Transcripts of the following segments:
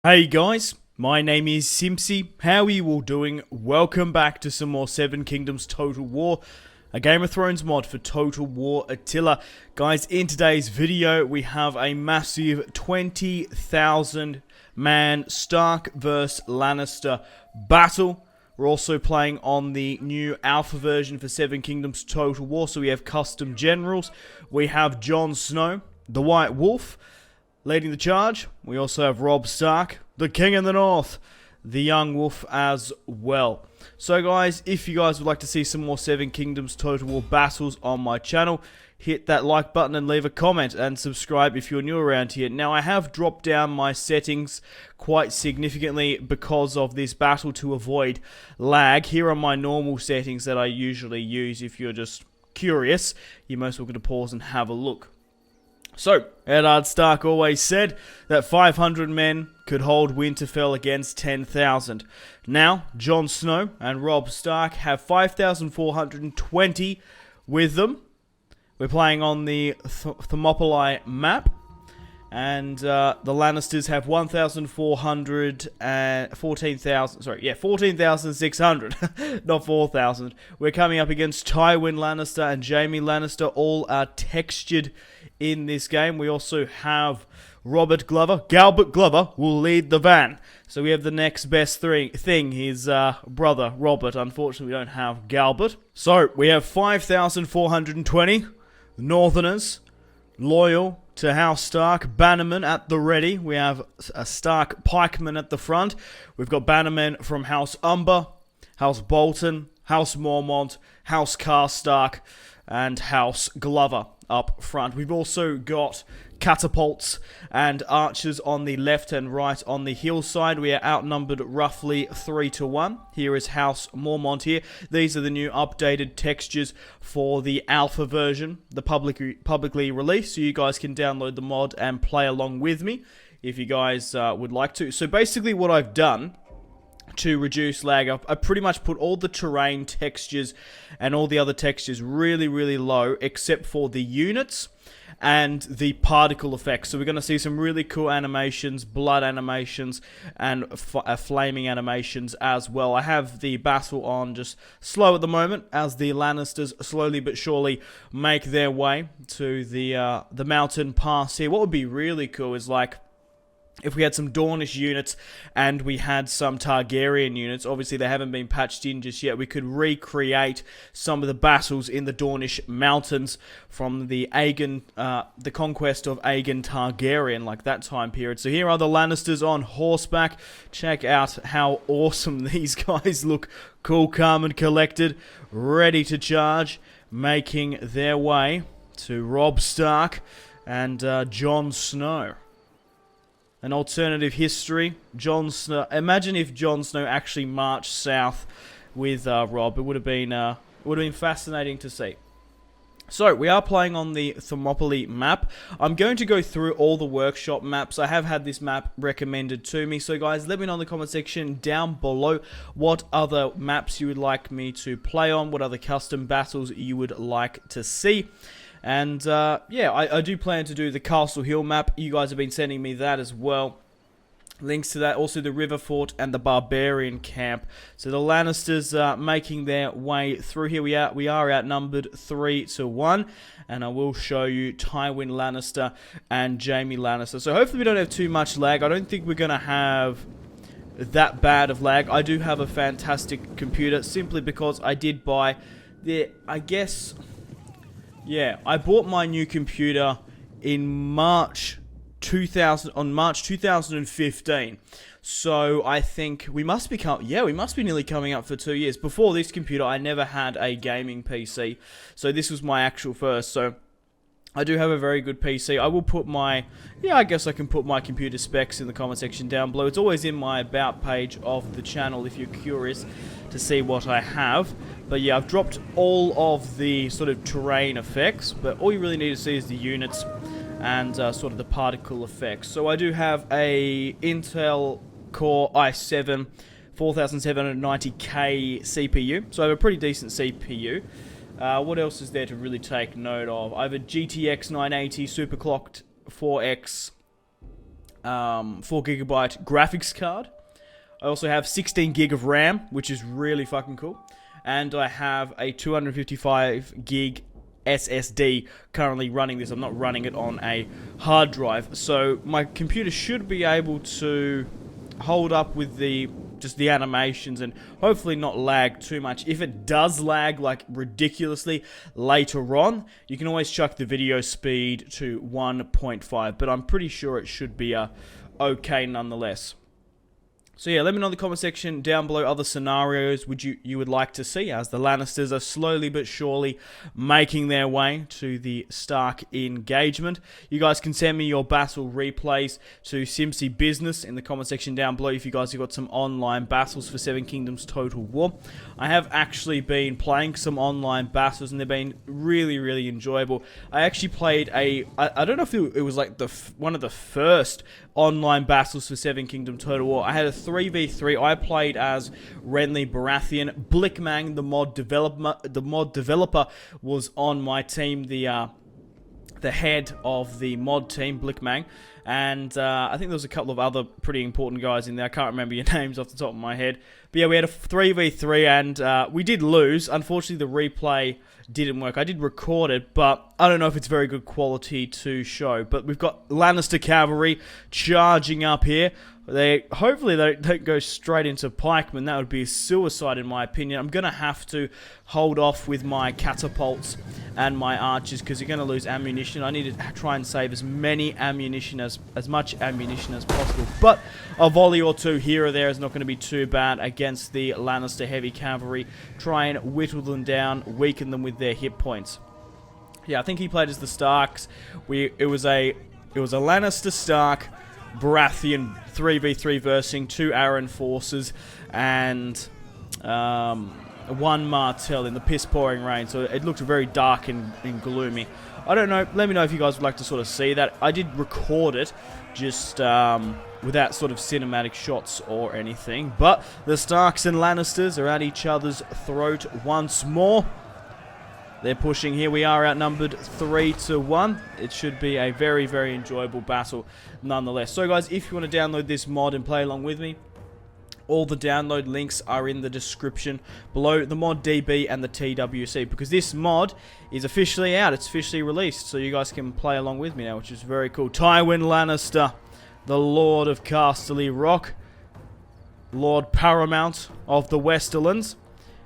Hey guys, my name is Simpsy. How are you all doing? Welcome back to some more Seven Kingdoms Total War, a Game of Thrones mod for Total War Attila. Guys, in today's video we have a massive 20,000 man Stark vs Lannister battle. We're also playing on the new alpha version for Seven Kingdoms Total War, so we have custom generals. We have Jon Snow, the White Wolf, leading the charge. We also have Robb Stark, the King in the North, the Young Wolf as well. So guys, if you guys would like to see some more Seven Kingdoms Total War battles on my channel, hit that like button and leave a comment and subscribe if you're new around here. Now I have dropped down my settings quite significantly because of this battle to avoid lag. Here are my normal settings that I usually use. If you're just curious, you're most welcome to pause and have a look. So, Eddard Stark always said that 500 men could hold Winterfell against 10,000. Now, Jon Snow and Robb Stark have 5,420 with them. We're playing on the Thermopylae map. And the Lannisters have 14,600, not 4,000. We're coming up against Tywin Lannister and Jaime Lannister. All are textured in this game. We also have Galbert Glover will lead the van. So we have the next best thing, his brother, Robert. Unfortunately, we don't have Galbert. So we have 5,420 Northerners, loyal to House Stark, Bannerman at the ready. We have a Stark pikeman at the front. We've got Bannermen from House Umber, House Bolton, House Mormont, House Karstark, and House Glover up front. We've also got catapults and archers on the left and right on the hillside. We are outnumbered roughly 3-1. Here is House Mormont here. These are the new updated textures for the alpha version, the publicly released, so you guys can download the mod and play along with me if you guys would like to. So basically what I've done to reduce lag, I pretty much put all the terrain textures and all the other textures really, really low, except for the units and the particle effects. So we're going to see some really cool animations, blood animations, and flaming animations as well. I have the battle on just slow at the moment, as the Lannisters slowly but surely make their way to the mountain pass here. What would be really cool is, like, if we had some Dornish units and we had some Targaryen units. Obviously they haven't been patched in just yet. We could recreate some of the battles in the Dornish mountains from the the conquest of Aegon Targaryen, like that time period. So here are the Lannisters on horseback. Check out how awesome these guys look. Cool, calm and collected, ready to charge, making their way to Robb Stark and Jon Snow. An alternative history. Jon Snow. Imagine if Jon Snow actually marched south with Robb. It would have been fascinating to see. So we are playing on the Thermopylae map. I'm going to go through all the workshop maps. I have had this map recommended to me. So guys, let me know in the comment section down below what other maps you would like me to play on, what other custom battles you would like to see. And, yeah, I do plan to do the Castle Hill map. You guys have been sending me that as well. Links to that. Also the River Fort and the Barbarian Camp. So the Lannisters making their way through here. We are outnumbered 3-1. And I will show you Tywin Lannister and Jaime Lannister. So hopefully we don't have too much lag. I don't think we're going to have that bad of lag. I do have a fantastic computer simply because I did buy yeah, I bought my new computer in March 2015. So I think we must be nearly coming up for 2 years. Before this computer, I never had a gaming PC. So this was my actual first. So I do have a very good PC. I will put I guess I can put my computer specs in the comment section down below. It's always in my about page of the channel if you're curious to see what I have. But yeah, I've dropped all of the sort of terrain effects, but all you really need to see is the units and sort of the particle effects. So I do have a Intel Core i7 4790K CPU, so I have a pretty decent CPU. What else is there to really take note of? I have a GTX 980 superclocked 4X 4GB graphics card. I also have 16 gig of RAM, which is really fucking cool. And I have a 255 gig SSD currently running this. I'm not running it on a hard drive. So my computer should be able to hold up with just the animations and hopefully not lag too much. If it does lag like ridiculously later on, you can always chuck the video speed to 1.5, but I'm pretty sure it should be okay nonetheless. So yeah, let me know in the comment section down below other scenarios you would like to see, as the Lannisters are slowly but surely making their way to the Stark engagement. You guys can send me your battle replays to Simpsy Business in the comment section down below if you guys have got some online battles for Seven Kingdoms Total War. I have actually been playing some online battles and they've been really, really enjoyable. I actually played I don't know if it was like one of the first online battles for Seven Kingdom Total War. I had a 3v3. I played as Renly Baratheon. Blickmang, the mod developer, was on my team. The head of the mod team, Blickmang, and I think there was a couple of other pretty important guys in there. I can't remember your names off the top of my head. But yeah, we had a 3v3 and we did lose. Unfortunately, the replay didn't work. I did record it, but I don't know if it's very good quality to show. But we've got Lannister cavalry charging up here. Hopefully they don't go straight into pikemen. That would be a suicide in my opinion. I'm going to have to hold off with my catapults and my archers because you're going to lose ammunition. I need to try and save as much ammunition as possible. But a volley or two here or there is not going to be too bad against the Lannister heavy cavalry. Try and whittle them down, weaken them with their hit points. Yeah, I think he played as the Starks. It was a Lannister Stark Baratheon 3v3 versing 2 Arryn forces and 1 Martell in the piss pouring rain, so it looked very dark and gloomy. I don't know, let me know if you guys would like to sort of see that. I did record it just without sort of cinematic shots or anything, but the Starks and Lannisters are at each other's throat once more. They're pushing here. We are outnumbered 3-1. It should be a very, very enjoyable battle nonetheless. So guys, if you want to download this mod and play along with me, all the download links are in the description below, the mod DB and the TWC, because this mod is officially out. It's officially released, so you guys can play along with me now, which is very cool. Tywin Lannister, the Lord of Casterly Rock, Lord Paramount of the Westerlands,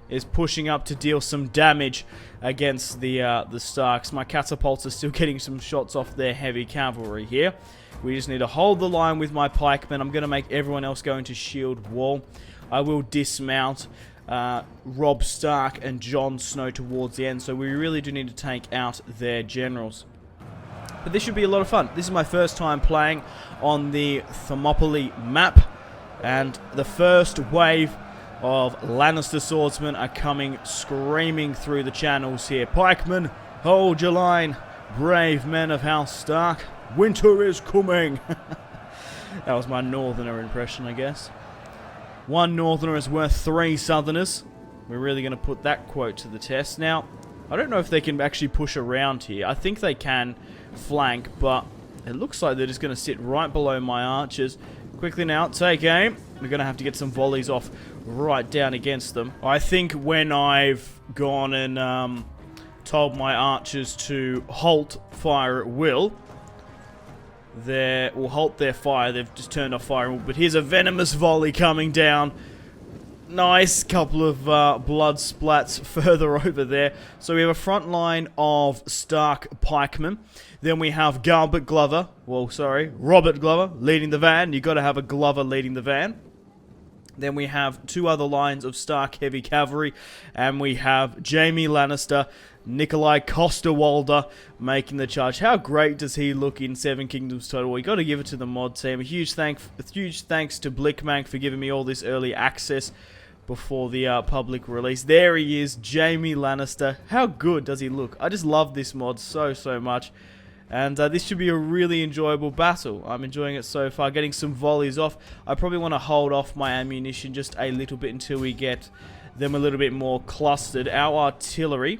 is pushing up to deal some damage against the Starks. My catapults are still getting some shots off their heavy cavalry here. We just need to hold the line with my pikemen. I'm going to make everyone else go into shield wall. I will dismount Robb Stark and Jon Snow towards the end, so we really do need to take out their generals. But this should be a lot of fun. This is my first time playing on the Thermopylae map, and the first wave of Lannister swordsmen are coming screaming through the channels here. Pikemen, hold your line. Brave men of House Stark, winter is coming. That was my northerner impression, I guess. 1 northerner is worth 3 southerners. We're really going to put that quote to the test. Now, I don't know if they can actually push around here. I think they can flank, but it looks like they're just going to sit right below my archers. Quickly now, take aim. We're going to have to get some volleys off right down against them. I think when I've gone and told my archers to halt fire at will, will halt their fire. They've just turned off fire. But here's a venomous volley coming down. Nice couple of blood splats further over there. So we have a front line of Stark pikemen. Then we have Robert Glover leading the van. You've got to have a Glover leading the van. Then we have 2 other lines of Stark heavy cavalry. And we have Jaime Lannister, Nikolai Coster-Waldau making the charge. How great does he look in Seven Kingdoms Total War? You got to give it to the mod team. A huge thanks to Blickmang for giving me all this early access before the public release. There he is, Jaime Lannister. How good does he look? I just love this mod so much. And this should be a really enjoyable battle. I'm enjoying it so far, getting some volleys off. I probably want to hold off my ammunition just a little bit until we get them a little bit more clustered. Our artillery,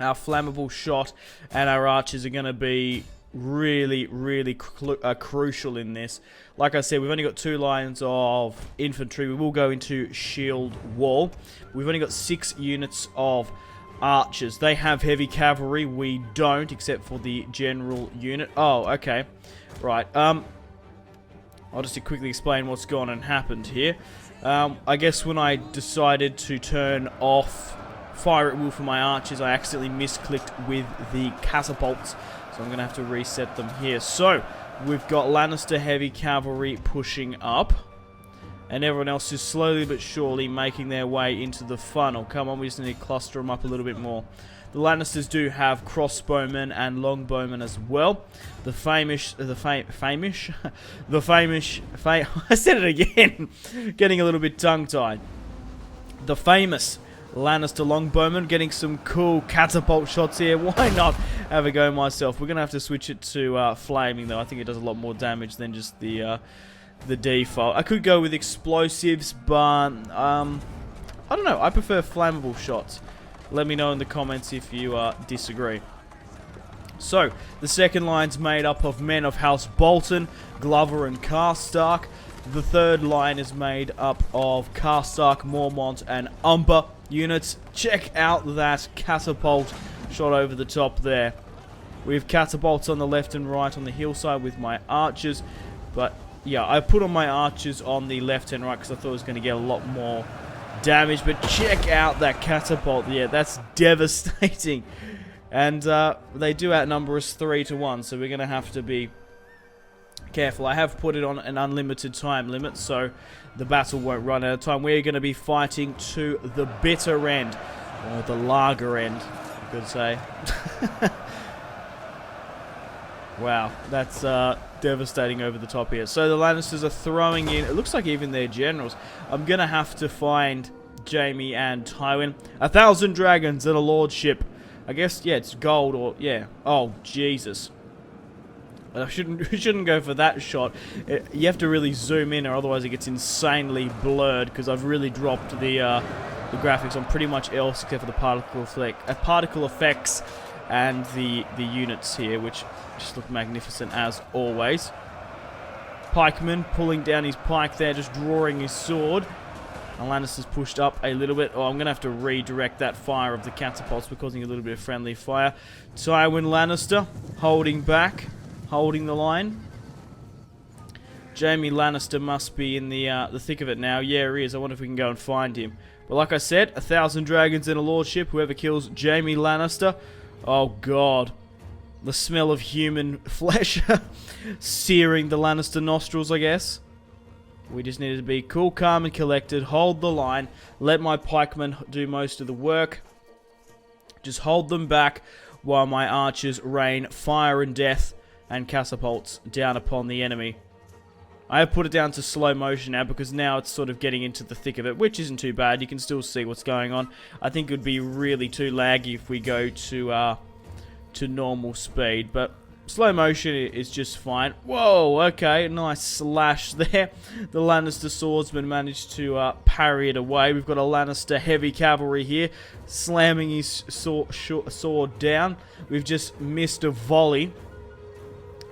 our flammable shot, and our archers are going to be really, really crucial in this. Like I said, we've only got 2 lines of infantry. We will go into shield wall. We've only got 6 units of archers. They have heavy cavalry. We don't, except for the general unit. Oh, okay. Right. I'll just quickly explain what's gone and happened here. I guess when I decided to turn off fire at will for my archers, I accidentally misclicked with the catapults. So I'm going to have to reset them here. So, we've got Lannister heavy cavalry pushing up. And everyone else is slowly but surely making their way into the funnel. Come on, we just need to cluster them up a little bit more. The Lannisters do have crossbowmen and longbowmen as well. I said it again. Getting a little bit tongue-tied. The famous Lannister longbowman getting some cool catapult shots here. Why not have a go myself? We're going to have to switch it to flaming, though. I think it does a lot more damage than just the default. I could go with explosives, but I don't know. I prefer flammable shots. Let me know in the comments if you disagree. So, the second line's made up of men of House Bolton, Glover, and Karstark. The third line is made up of Karstark, Mormont, and Umber units. Check out that catapult shot over the top there. We have catapults on the left and right on the hillside with my archers. But, yeah, I put on my archers on the left and right because I thought it was going to get a lot more damage. But check out that catapult. Yeah, that's devastating. And they do outnumber us 3-1, so we're going to have to be careful. I have put it on an unlimited time limit, so the battle won't run out of time. We're going to be fighting to the bitter end, or the lager end, I could say. Wow, that's devastating over the top here. So the Lannisters are throwing in, it looks like even their generals. I'm going to have to find Jaime and Tywin. 1,000 dragons and a lordship. I guess, yeah, it's gold or, yeah. Oh, Jesus. I shouldn't go for that shot. You have to really zoom in, or otherwise it gets insanely blurred, because I've really dropped the graphics on pretty much else except for the particle effects and the units here, which just look magnificent as always. Pikeman pulling down his pike there, just drawing his sword. And Lannister's pushed up a little bit. Oh, I'm going to have to redirect that fire of the catapults. We're causing a little bit of friendly fire. Tywin Lannister holding back, holding the line. Jaime Lannister must be in the thick of it now. Yeah, he is. I wonder if we can go and find him. But like I said, 1,000 dragons in a lordship. Whoever kills Jaime Lannister. Oh, God. The smell of human flesh searing the Lannister nostrils, I guess. We just needed to be cool, calm, and collected. Hold the line. Let my pikemen do most of the work. Just hold them back while my archers rain fire and death and catapults down upon the enemy. I have put it down to slow motion now because now it's sort of getting into the thick of it, which isn't too bad. You can still see what's going on. I think it would be really too laggy if we go to normal speed, but slow motion is just fine. Whoa, okay, nice slash there. The Lannister swordsman managed to parry it away. We've got a Lannister heavy cavalry here, slamming his sword down. We've just missed a volley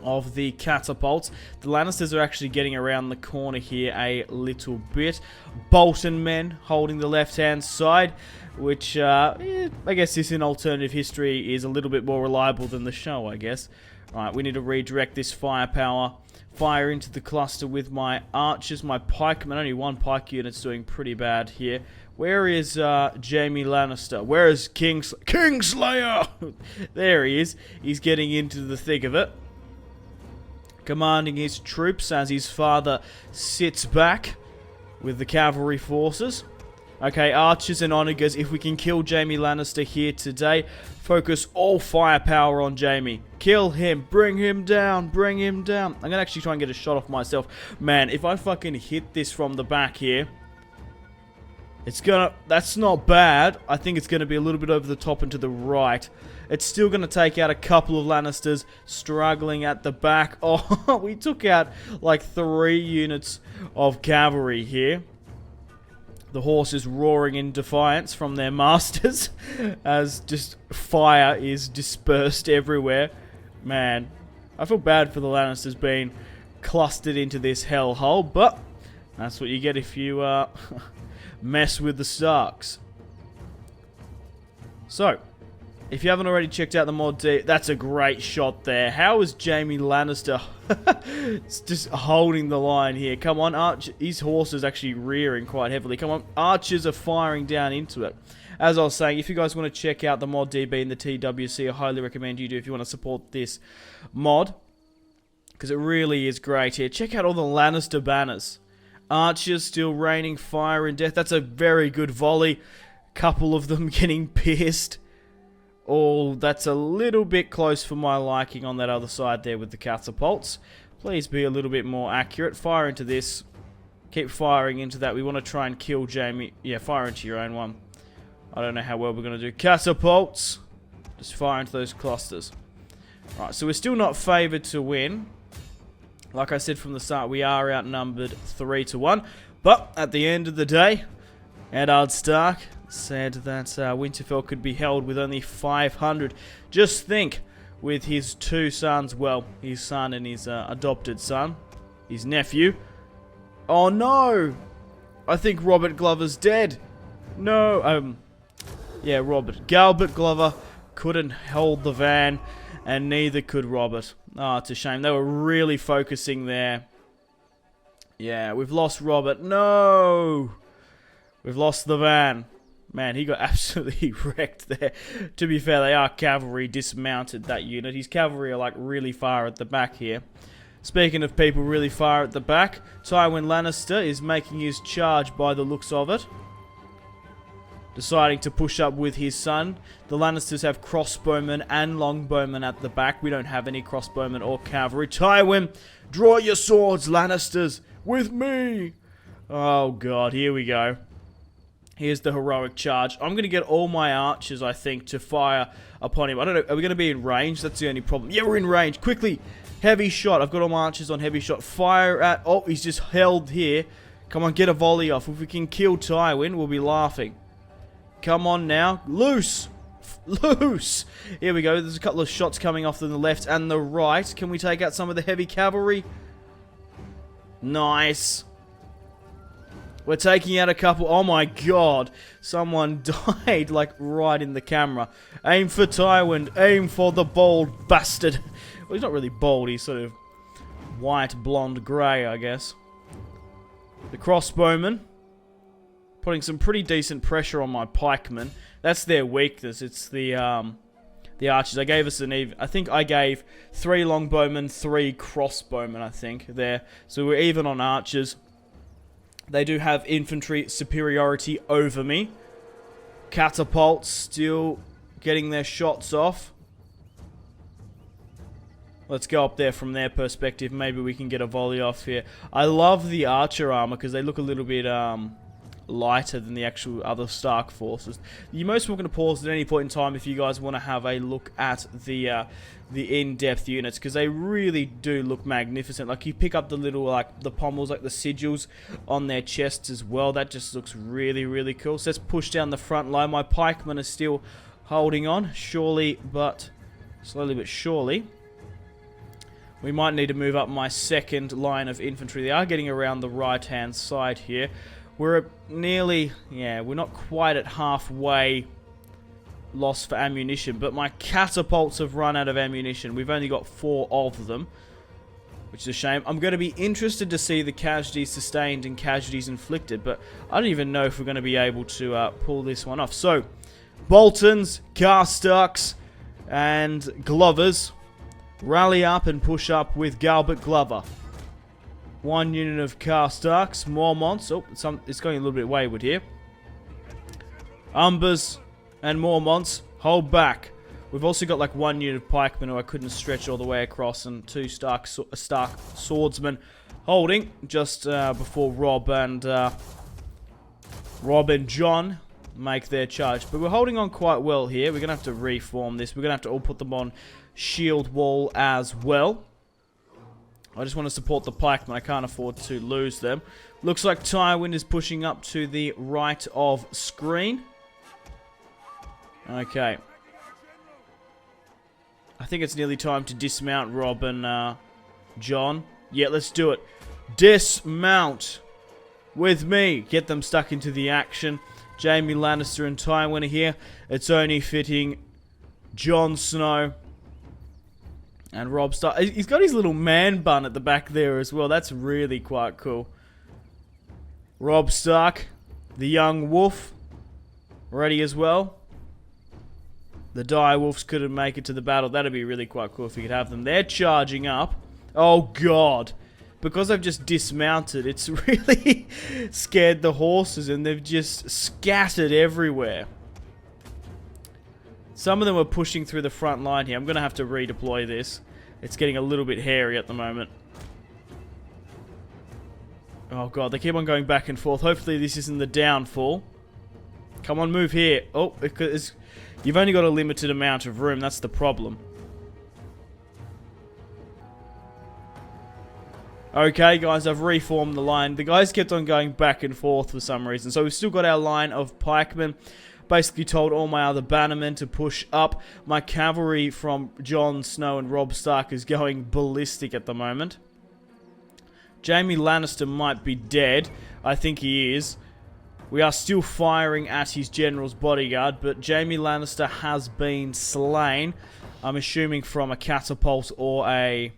of the catapults. The Lannisters are actually getting around the corner here a little bit. Bolton men holding the left-hand side, which, I guess this in alternative history is a little bit more reliable than the show, I guess. Right, we need to redirect this firepower. Fire into the cluster with my archers, my pikemen. Only one pike unit's doing pretty bad here. Where is Jaime Lannister? Where is Kingslayer? There he is. He's getting into the thick of it. Commanding his troops as his father sits back with the cavalry forces. Okay, archers and onagers, if we can kill Jaime Lannister here today, focus all firepower on Jaime. Kill him, bring him down, bring him down. I'm going to actually try and get a shot off myself. Man, if I fucking hit this from the back here, it's gonna, that's not bad. I think it's going to be a little bit over the top and to the right. It's still going to take out a couple of Lannisters struggling at the back. Oh, we took out like 3 units of cavalry here. The horses roaring in defiance from their masters as just fire is dispersed everywhere. Man, I feel bad for the Lannisters being clustered into this hellhole, but that's what you get if you mess with the Starks. So, if you haven't already checked out the mod D, that's a great shot there. How is Jaime Lannister just holding the line here? Come on, his horse is actually rearing quite heavily. Come on, archers are firing down into it. As I was saying, if you guys want to check out the mod DB and the TWC, I highly recommend you do if you want to support this mod, because it really is great here. Check out all the Lannister banners. Archers still raining fire and death. That's a very good volley. Couple of them getting pierced. Oh, that's a little bit close for my liking on that other side there with the catapults. Please be a little bit more accurate. Fire into this. Keep firing into that. We want to try and kill Jaime. Yeah, fire into your own one. I don't know how well we're going to do. Catapults. Just fire into those clusters. Alright, so we're still not favoured to win. Like I said from the start, we are outnumbered 3-1. But at the end of the day, Eddard Stark said that Winterfell could be held with only 500. Just think, with his two sons, well, his son and his adopted son, his nephew. Oh no! I think Robert Glover's dead. No, yeah, Robert. Galbert Glover couldn't hold the van, and neither could Robert. Oh, it's a shame. They were really focusing there. Yeah, we've lost Robert. No! We've lost the van. Man, he got absolutely wrecked there. To be fair, they are cavalry, dismounted that unit. His cavalry are like really far at the back here. Speaking of people really far at the back, Tywin Lannister is making his charge by the looks of it. Deciding to push up with his son. The Lannisters have crossbowmen and longbowmen at the back. We don't have any crossbowmen or cavalry. Tywin, draw your swords, Lannisters, with me. Oh god, here we go. Here's the heroic charge. I'm going to get all my archers, I think, to fire upon him. I don't know, are we going to be in range? That's the only problem. Yeah, we're in range. Quickly, heavy shot. I've got all my archers on heavy shot. Fire at... Oh, he's just held here. Come on, get a volley off. If we can kill Tywin, we'll be laughing. Come on now. Loose! Loose! Here we go. There's a couple of shots coming off to the left and the right. Can we take out some of the heavy cavalry? Nice. We're taking out a couple. Oh my god. Someone died, like, right in the camera. Aim for Tywin. Aim for the bald bastard. Well, he's not really bald. He's sort of white, blonde, grey, I guess. The crossbowmen. Putting some pretty decent pressure on my pikemen. That's their weakness. It's the archers. I gave us an even... I think I gave 3 longbowmen, 3 crossbowmen, I think, there. So we're even on archers. They do have infantry superiority over me. Catapults still getting their shots off. Let's go up there from their perspective. Maybe we can get a volley off here. I love the archer armor because they look a little bit lighter than the actual other Stark forces. You're most welcome to pause at any point in time if you guys want to have a look at the in-depth units, because they really do look magnificent. Like, you pick up the little, like, the pommels, like the sigils on their chests as well. That just looks really, really cool. So let's push down the front line. My pikemen are still holding on, slowly but surely. We might need to move up my second line of infantry. They are getting around the right-hand side here. We're at nearly, yeah, we're not quite at halfway loss for ammunition, but my catapults have run out of ammunition. We've only got 4 of them, which is a shame. I'm going to be interested to see the casualties sustained and casualties inflicted, but I don't even know if we're going to be able to pull this one off. So, Boltons, Karstarks, and Glovers rally up and push up with Galbert Glover. 1 unit of Karstarks, Mormonts. Oh, it's going a little bit wayward here. Umbers and Mormonts, hold back. We've also got like 1 unit of pikemen who I couldn't stretch all the way across, and 2 Stark swordsmen holding just before Rob and John make their charge. But we're holding on quite well here. We're going to have to reform this. We're going to have to all put them on shield wall as well. I just want to support the pikemen. I can't afford to lose them. Looks like Tywin is pushing up to the right of screen. Okay. I think it's nearly time to dismount Rob and John. Yeah, let's do it. Dismount with me. Get them stuck into the action. Jaime Lannister and Tywin are here. It's only fitting Jon Snow and Robb Stark. He's got his little man bun at the back there as well. That's really quite cool. Robb Stark, the young wolf, ready as well. The dire wolves couldn't make it to the battle. That'd be really quite cool if we could have them. They're charging up. Oh god. Because I've just dismounted, it's really scared the horses and they've just scattered everywhere. Some of them are pushing through the front line here. I'm going to have to redeploy this. It's getting a little bit hairy at the moment. Oh god, they keep on going back and forth. Hopefully this isn't the downfall. Come on, move here. Oh, you've only got a limited amount of room. That's the problem. Okay, guys, I've reformed the line. The guys kept on going back and forth for some reason. So we've still got our line of pikemen. Basically told all my other bannermen to push up. My cavalry from Jon Snow and Robb Stark is going ballistic at the moment. Jaime Lannister might be dead. I think he is. We are still firing at his general's bodyguard, but Jaime Lannister has been slain. I'm assuming from a catapult or a...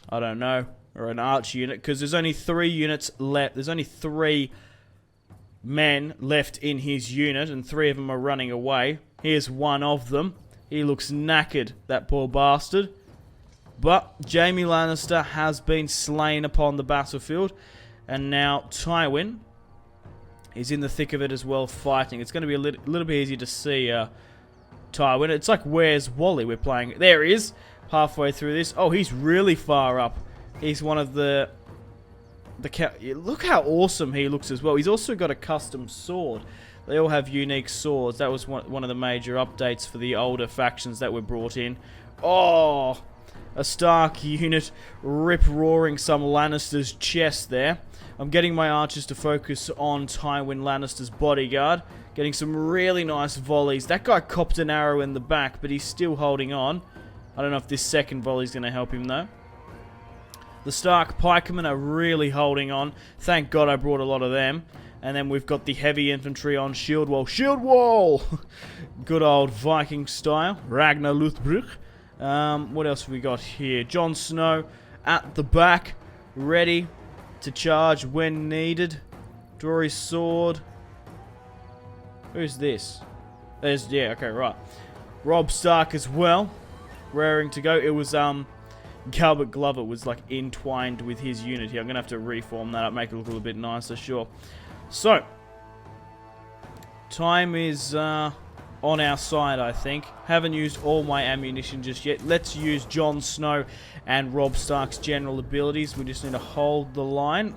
I don't know, or an arch unit, because there's only 3 units left. There's only 3 men left in his unit, and 3 of them are running away. Here's one of them. He looks knackered, that poor bastard. But Jaime Lannister has been slain upon the battlefield, and now Tywin is in the thick of it as well, fighting. It's going to be a little bit easier to see Tywin. It's like Where's Wally we're playing. There he is. Halfway through this. Oh, he's really far up. He's one of the look how awesome he looks as well. He's also got a custom sword. They all have unique swords. That was one of the major updates for the older factions that were brought in. Oh, a Stark unit rip-roaring some Lannister's chest there. I'm getting my archers to focus on Tywin Lannister's bodyguard. Getting some really nice volleys. That guy copped an arrow in the back, but he's still holding on. I don't know if this second volley is going to help him, though. The Stark pikemen are really holding on. Thank God I brought a lot of them. And then we've got the heavy infantry on shield wall. Shield wall! Good old Viking style. Ragnar Lothbrok. What else have we got here? Jon Snow at the back. Ready to charge when needed. Draw his sword. Who's this? Yeah, okay, right. Robb Stark as well. Raring to go. It was Galbert Glover was like entwined with his unit here. I'm gonna have to reform that up, make it look a little bit nicer, sure. So time is on our side, I think. Haven't used all my ammunition just yet. Let's use Jon Snow and Robb Stark's general abilities. We just need to hold the line.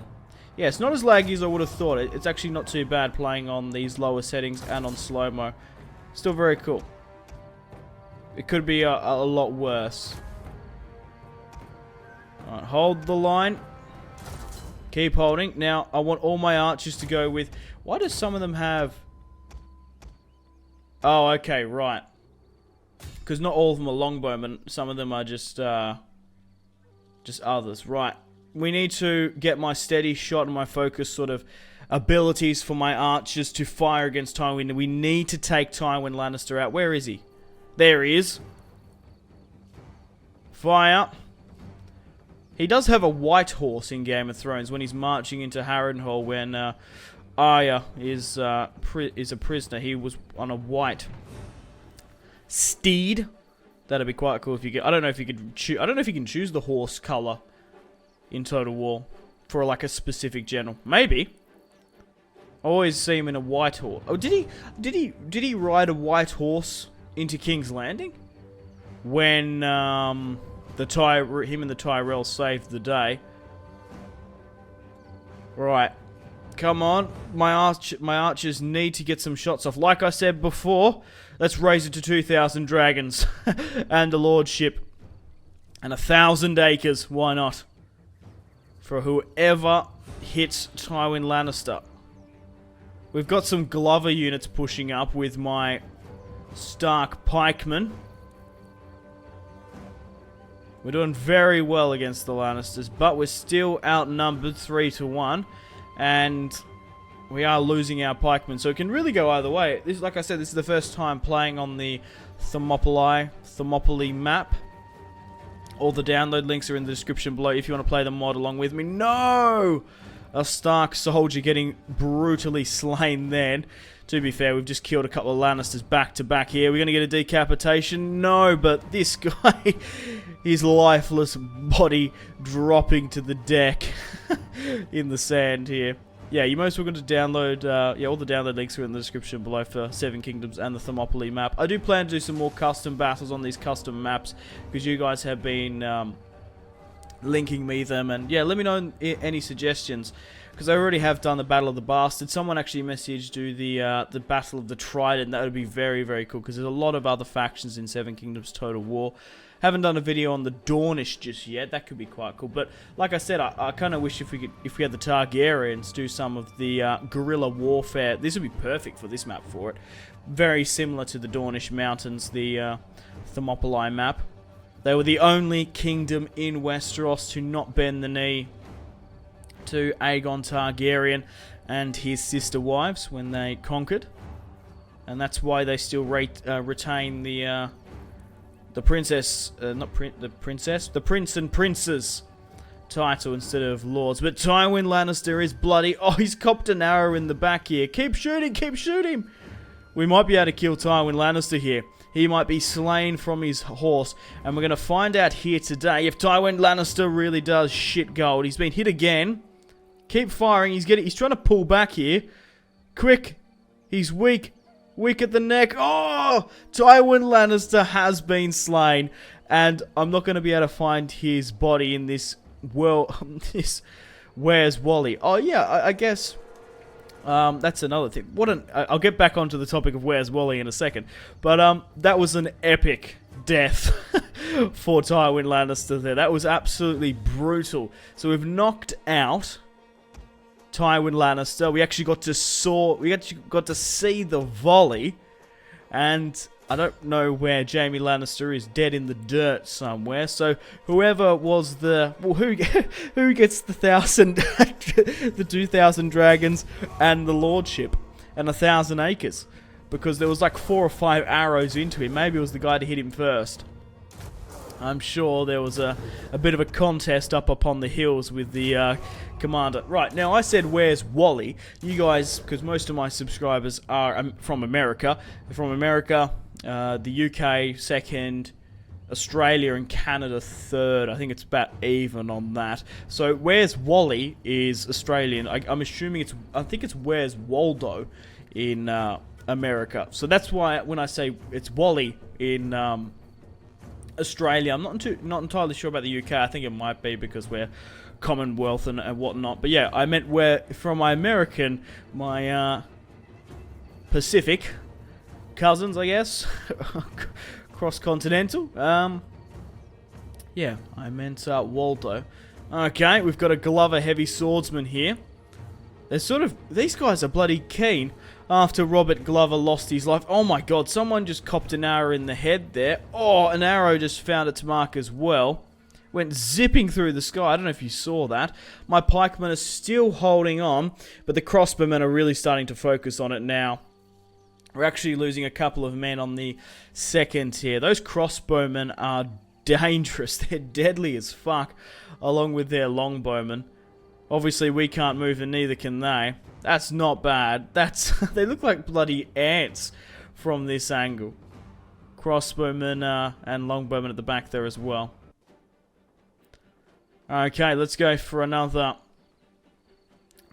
Yeah, it's not as laggy as I would have thought. It's actually not too bad playing on these lower settings and on slow-mo. Still very cool. It could be a lot worse. Alright, hold the line. Keep holding. Now, I want all my archers to go with... Why do some of them have... Oh, okay, right. Because not all of them are longbowmen. Some of them are just others. Right. We need to get my steady shot and my focus sort of abilities for my archers to fire against Tywin. We need to take Tywin Lannister out. Where is he? There he is. Fire. He does have a white horse in Game of Thrones when he's marching into Harrenhal when Arya is a prisoner. He was on a white steed. That'd be quite cool if you could. I don't know if you could choose. I don't know if you can choose the horse color in Total War for like a specific general. Maybe. I always see him in a white horse. Oh, did he ride a white horse into King's Landing when him and the Tyrells saved the day? Right, come on, my archers need to get some shots off. Like I said before, let's raise it to 2,000 dragons and a lordship and 1,000 acres. Why not? For whoever hits Tywin Lannister. We've got some Glover units pushing up with my Stark pikemen. We're doing very well against the Lannisters, but we're still outnumbered 3-1, and we are losing our pikemen, so it can really go either way. This, like I said, this is the first time playing on the Thermopylae map. All the download links are in the description below if you want to play the mod along with me. No! A Stark soldier getting brutally slain then. To be fair, we've just killed a couple of Lannisters back to back here. We're going to get a decapitation? No, but this guy, his lifeless body dropping to the deck in the sand here. Yeah, you're most welcome to download, all the download links are in the description below for Seven Kingdoms and the Thermopylae map. I do plan to do some more custom battles on these custom maps, because you guys have been linking me them, and yeah, let me know any suggestions, because I already have done the Battle of the Bastard. Someone actually messaged do the Battle of the Trident. That would be very, very cool, because there's a lot of other factions in Seven Kingdoms Total War. Haven't done a video on the Dornish just yet. That could be quite cool. But like I said, I kind of wish if we had the Targaryens do some of the guerrilla warfare. This would be perfect for this map for it. Very similar to the Dornish Mountains, the Thermopylae map. They were the only kingdom in Westeros to not bend the knee to Aegon Targaryen and his sister wives when they conquered, and that's why they still retain the prince and princes title instead of lords. But Tywin Lannister is bloody. Oh, he's copped an arrow in the back here. Keep shooting, keep shooting. We might be able to kill Tywin Lannister here. He might be slain from his horse, and we're going to find out here today if Tywin Lannister really does shit gold. He's been hit again. Keep firing. He's trying to pull back here. Quick. He's weak. Weak at the neck. Oh! Tywin Lannister has been slain, and I'm not going to be able to find his body in this this Where's Wally? Oh yeah, I guess that's another thing. I'll get back onto the topic of Where's Wally in a second, but that was an epic death for Tywin Lannister there. That was absolutely brutal. So we've knocked out Tywin Lannister. We actually got to see the volley, and I don't know where Jaime Lannister is, dead in the dirt somewhere. So whoever was who gets the 2,000 dragons and the lordship and 1,000 acres, because there was like 4 or 5 arrows into him. Maybe it was the guy to hit him first. I'm sure there was a bit of a contest up upon the hills with the commander. Right, now I said, where's Wally? You guys, because most of my subscribers are from America. They're from America, the UK second, Australia and Canada third. I think it's about even on that. So where's Wally is Australian. I'm assuming I think it's where's Waldo in America. So that's why when I say it's Wally in Australia, I'm not entirely sure about the UK. I think it might be because we're Commonwealth and whatnot. But yeah, I meant where from my American, my Pacific cousins, I guess, cross-continental. Yeah, I meant Waldo. Okay, we've got a Glover heavy swordsman here. These guys are bloody keen. After Robert Glover lost his life. Oh my god, someone just copped an arrow in the head there. Oh, an arrow just found its mark as well. Went zipping through the sky. I don't know if you saw that. My pikemen are still holding on, but the crossbowmen are really starting to focus on it now. We're actually losing a couple of men on the second here. Those crossbowmen are dangerous. They're deadly as fuck, along with their longbowmen. Obviously, we can't move, and neither can they. That's not bad. They look like bloody ants from this angle. Crossbowmen and longbowmen at the back there as well. Okay, let's go for another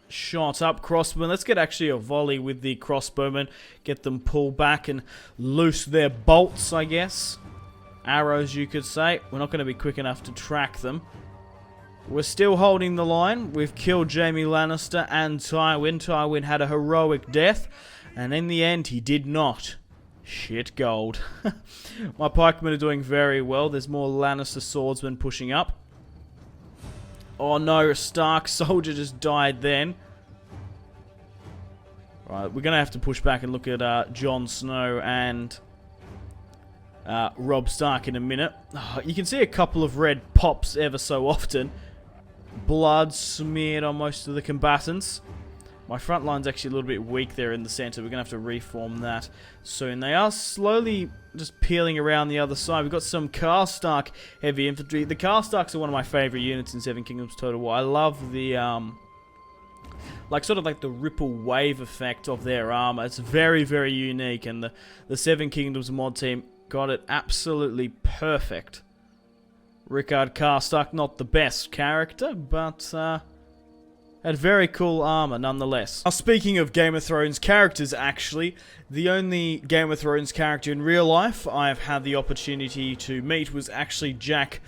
shot up. Crossbowmen. Let's get actually a volley with the crossbowmen. Get them pull back and loose their bolts, I guess. Arrows, you could say. We're not going to be quick enough to track them. We're still holding the line. We've killed Jaime Lannister and Tywin. Tywin had a heroic death, and in the end, he did not. Shit gold. My pikemen are doing very well. There's more Lannister swordsmen pushing up. Oh no, a Stark soldier just died then. Right, we're going to have to push back and look at Jon Snow and Robb Stark in a minute. Oh, you can see a couple of red pops ever so often. Blood smeared on most of the combatants. My front line's actually a little bit weak there in the center. We're going to have to reform that soon. They are slowly just peeling around the other side. We've got some Karstark heavy infantry. The Karstarks are one of my favorite units in Seven Kingdoms Total War. I love the, sort of like the ripple wave effect of their armor. It's very, very unique. And the Seven Kingdoms mod team got it absolutely perfect. Rickard Karstark, not the best character, but had very cool armor nonetheless. Now, speaking of Game of Thrones characters, actually, the only Game of Thrones character in real life I've had the opportunity to meet was actually Jack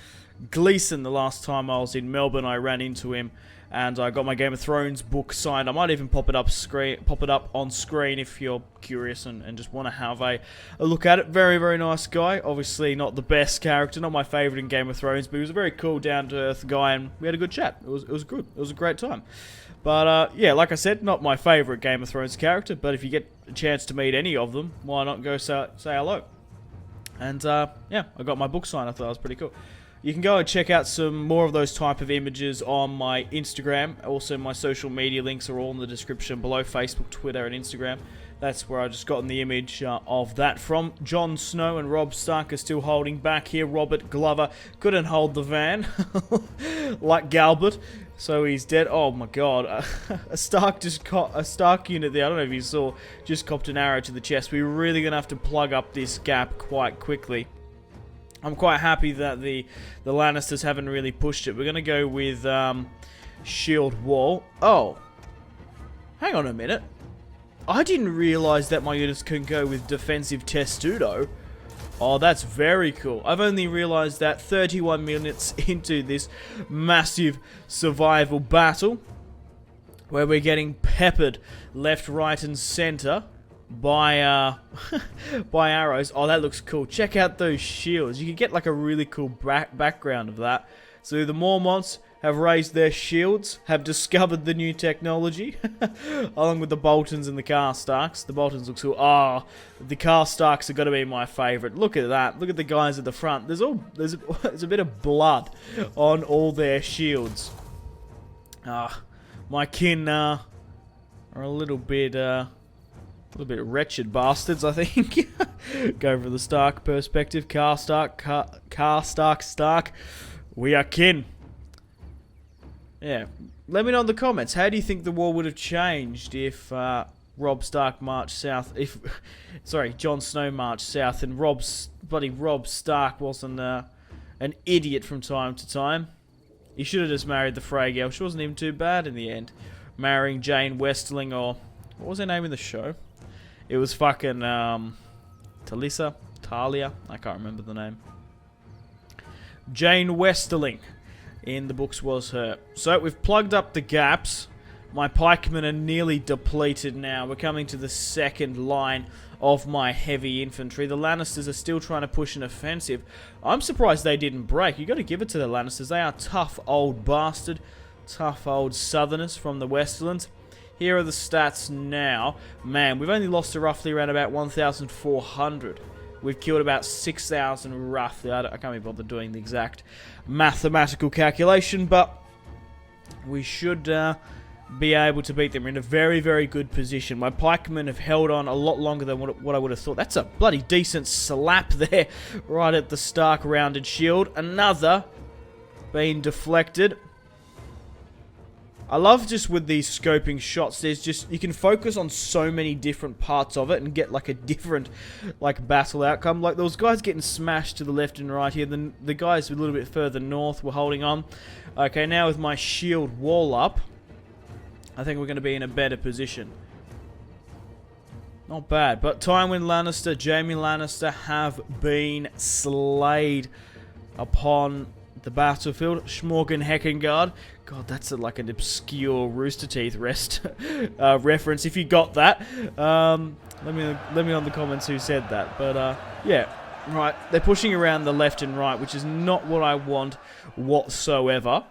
Gleeson. The last time I was in Melbourne, I ran into him, and I got my Game of Thrones book signed. I might even pop it up on screen if you're curious and just want to have a look at it. Very, very nice guy. Obviously not the best character, not my favorite in Game of Thrones, but he was a very cool, down-to-earth guy, and we had a good chat. It was good. It was a great time. But, yeah, like I said, not my favorite Game of Thrones character, but if you get a chance to meet any of them, why not go say hello? And, yeah, I got my book signed. I thought it was pretty cool. You can go and check out some more of those type of images on my Instagram. Also, my social media links are all in the description below. Facebook, Twitter, and Instagram. That's where I just gotten the image of that from. Jon Snow and Robb Stark are still holding back here. Robert Glover couldn't hold the van like Galbert, so he's dead. Oh my god. A Stark unit there, I don't know if you saw, just copped an arrow to the chest. We're really going to have to plug up this gap quite quickly. I'm quite happy that the Lannisters haven't really pushed it. We're going to go with shield wall. Oh, hang on a minute. I didn't realise that my units can go with defensive testudo. Oh, that's very cool. I've only realised that 31 minutes into this massive survival battle, where we're getting peppered left, right, and centre by by arrows. Oh, that looks cool. Check out those shields. You can get like a really cool background of that. So the Mormonts have raised their shields, have discovered the new technology, along with the Boltons and the Karstarks. The Boltons look cool. Ah, oh, the Karstarks are going to be my favourite. Look at that. Look at the guys at the front. There's a bit of blood on all their shields. Ah, my kin are a little bit wretched bastards, I think. Go for the Stark perspective. Karstark, Stark. We are kin. Yeah. Let me know in the comments. How do you think the war would have changed if Robb Stark marched south? Jon Snow marched south and Robb Stark wasn't an idiot from time to time. He should have just married the Frey girl. She wasn't even too bad in the end. Marrying Jane Westerling, or what was her name in the show? It was fucking Talia. I can't remember the name. Jane Westerling in the books was her. So we've plugged up the gaps. My pikemen are nearly depleted now. We're coming to the second line of my heavy infantry. The Lannisters are still trying to push an offensive. I'm surprised they didn't break. You got to give it to the Lannisters. They are tough old bastard. Tough old southerners from the Westerlands. Here are the stats now. Man, we've only lost to roughly around about 1,400. We've killed about 6,000 roughly. I can't be bothered doing the exact mathematical calculation, but we should be able to beat them. We're in a very, very good position. My pikemen have held on a lot longer than what I would have thought. That's a bloody decent slap there, right at the Stark rounded shield. Another being deflected. I love just with these scoping shots, there's just, you can focus on so many different parts of it and get like a different like battle outcome. Like those guys getting smashed to the left and right here, then the guys a little bit further north were holding on. Okay, now with my shield wall up, I think we're going to be in a better position. Not bad, but Tywin Lannister, Jaime Lannister have been slayed upon the battlefield. Schmorgen Heckengard. God, that's like an obscure Rooster Teeth reference. If you got that, let me know in the comments who said that. But yeah, right. They're pushing around the left and right, which is not what I want whatsoever.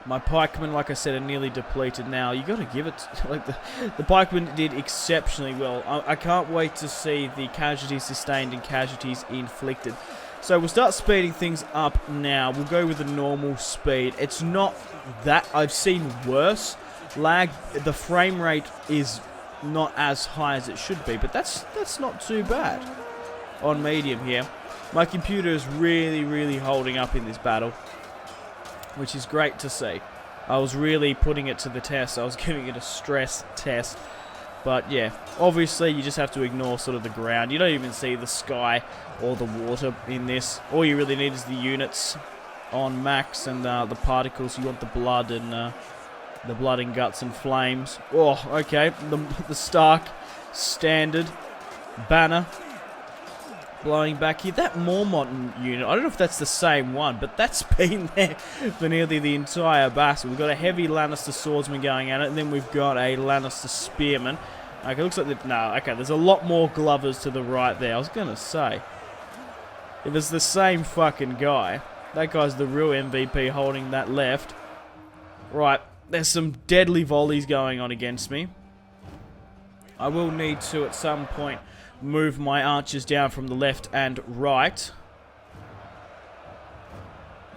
My pikemen, like I said, are nearly depleted now. You got to give it, like the pikemen did exceptionally well. I can't wait to see the casualties sustained and casualties inflicted. So we'll start speeding things up now. We'll go with the normal speed. It's not that, I've seen worse. Lag, the frame rate is not as high as it should be, but that's not too bad on medium here. My computer is really holding up in this battle, which is great to see. I was really putting it to the test. I was giving it a stress test. But yeah, obviously you just have to ignore sort of the ground. You don't even see the sky or the water in this. All you really need is the units on max and the particles. You want the blood and guts and flames. Oh, okay. The Stark standard banner blowing back here. That Mormont unit, I don't know if that's the same one, but that's been there for nearly the entire battle. We've got a heavy Lannister swordsman going at it, and then we've got a Lannister spearman. Okay, looks like no, okay, there's a lot more Glovers to the right there. I was gonna say, if it's the same fucking guy, that guy's the real MVP holding that left. Right, there's some deadly volleys going on against me. I will need to, at some point, move my archers down from the left and right.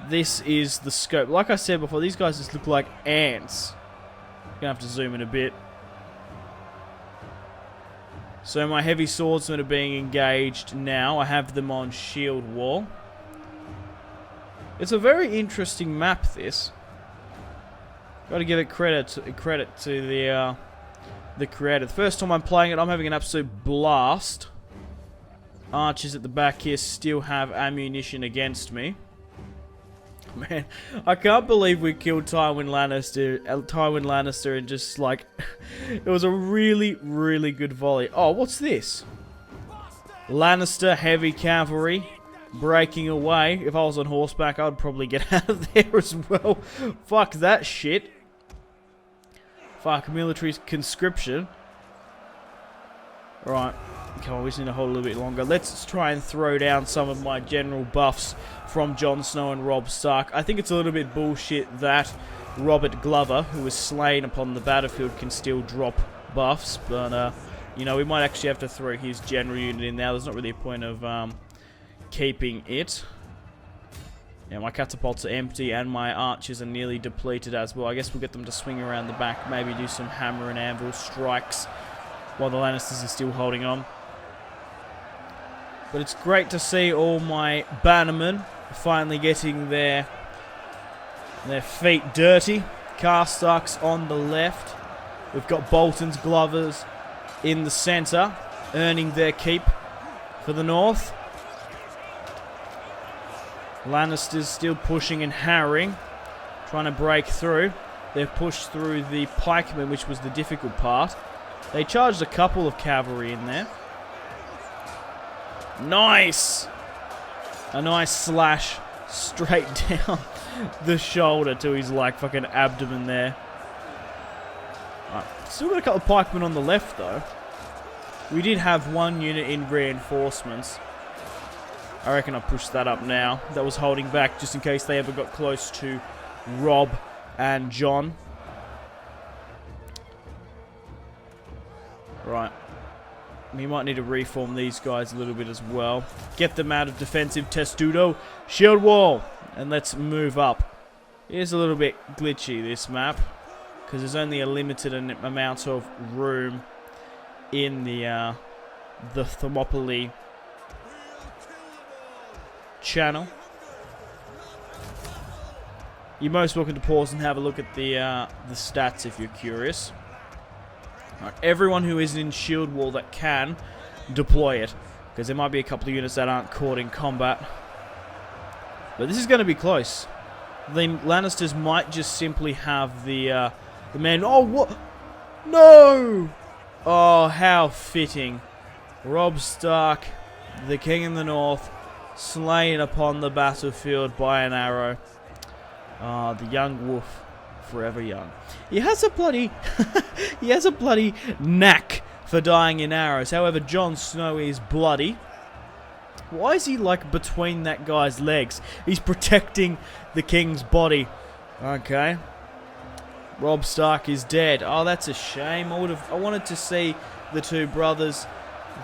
This is the scope. Like I said before, these guys just look like ants. Gonna have to zoom in a bit. So my heavy swordsmen are being engaged now. I have them on shield wall. It's a very interesting map, this. Got to give it credit to the creator. The first time I'm playing it, I'm having an absolute blast. Archers at the back here still have ammunition against me. Man, I can't believe we killed Tywin Lannister and just like it was a really good volley. Oh, what's this? Lannister heavy cavalry breaking away. If I was on horseback, I'd probably get out of there as well. Fuck that shit. Fuck military conscription. Right. Come on, we just need to hold a little bit longer. Let's try and throw down some of my general buffs from Jon Snow and Robb Stark. I think it's a little bit bullshit that Robert Glover, who was slain upon the battlefield, can still drop buffs. But, you know, we might actually have to throw his general unit in now. There's not really a point of keeping it. Yeah, my catapults are empty and my archers are nearly depleted as well. I guess we'll get them to swing around the back, maybe do some hammer and anvil strikes while the Lannisters are still holding on. But it's great to see all my bannermen finally getting their feet dirty. Karstarks on the left. We've got Bolton's Glovers in the centre, earning their keep for the north. Lannisters still pushing and harrying, trying to break through. They've pushed through the pikemen, which was the difficult part. They charged a couple of cavalry in there. Nice! A nice slash straight down the shoulder to his, like, fucking abdomen there. Right. Still got a couple of pikemen on the left, though. We did have one unit in reinforcements. I reckon I'll push that up now. That was holding back just in case they ever got close to Robb and Jon. Right. We might need to reform these guys a little bit as well. Get them out of defensive testudo. Shield wall. And let's move up. It is a little bit glitchy, this map, because there's only a limited amount of room in the Thermopylae channel. You're most welcome to pause and have a look at the stats if you're curious. Right, everyone who is in shield wall that can, deploy it, because there might be a couple of units that aren't caught in combat. But this is going to be close. The Lannisters might just simply have the men. Oh, what? No! Oh, how fitting. Robb Stark, the King in the North, slain upon the battlefield by an arrow. Ah, the young wolf, forever young. He has a bloody, he has a bloody knack for dying in arrows. However, Jon Snow is bloody. Why is he like between that guy's legs? He's protecting the king's body. Okay, Robb Stark is dead. Oh, that's a shame. I wanted to see the two brothers,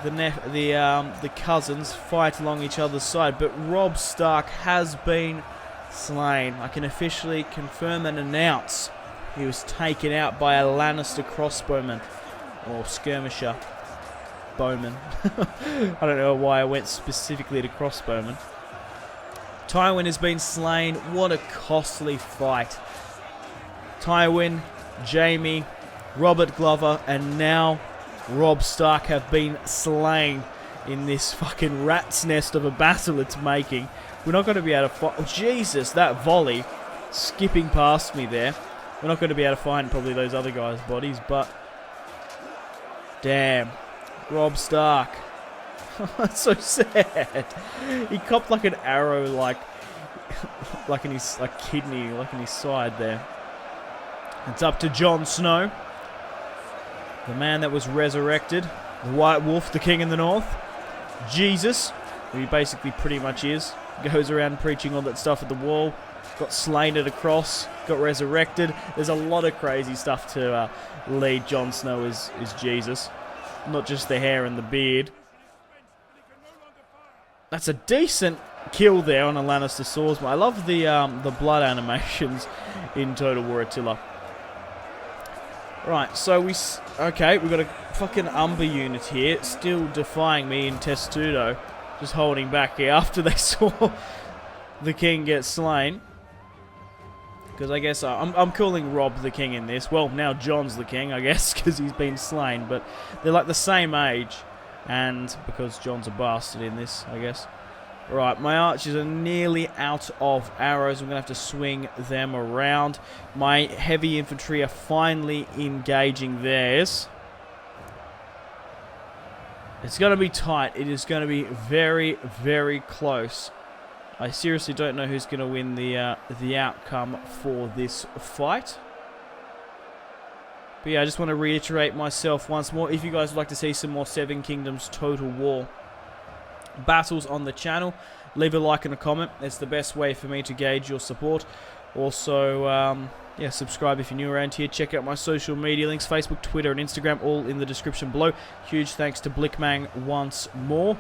the cousins, fight along each other's side. But Robb Stark has been slain. I can officially confirm and announce he was taken out by a Lannister crossbowman or skirmisher. Bowman. I don't know why I went specifically to crossbowman. Tywin has been slain. What a costly fight. Tywin, Jaime, Robert Glover, and now Robb Stark have been slain in this fucking rat's nest of a battle it's making. We're not going to be able to fight. Oh, Jesus, that volley skipping past me there. We're not going to be able to find probably those other guys' bodies, but damn. Robb Stark. That's so sad. He copped like an arrow, like in his kidney, like in his side there. It's up to Jon Snow, the man that was resurrected, the White Wolf, the King in the North. Jesus, who he basically pretty much is, goes around preaching all that stuff at the wall. Got slain at a cross, got resurrected. There's a lot of crazy stuff to lead Jon Snow as Jesus. Not just the hair and the beard. That's a decent kill there on a Lannister swordsman. I love the blood animations in Total War Attila. Right, so we've got a fucking Umber unit here, still defying me in Testudo, just holding back here after they saw the king get slain. Because I guess I'm calling Robb the king in this. Well, now Jon's the king, I guess, because he's been slain. But they're like the same age. And because Jon's a bastard in this, I guess. Right, my archers are nearly out of arrows. I'm going to have to swing them around. My heavy infantry are finally engaging theirs. It's going to be tight. It is going to be very, very close. I seriously don't know who's going to win the outcome for this fight. But yeah, I just want to reiterate myself once more. If you guys would like to see some more Seven Kingdoms Total War battles on the channel, leave a like and a comment. It's the best way for me to gauge your support. Also, yeah, subscribe if you're new around here. Check out my social media links, Facebook, Twitter, and Instagram, all in the description below. Huge thanks to Blickmang once more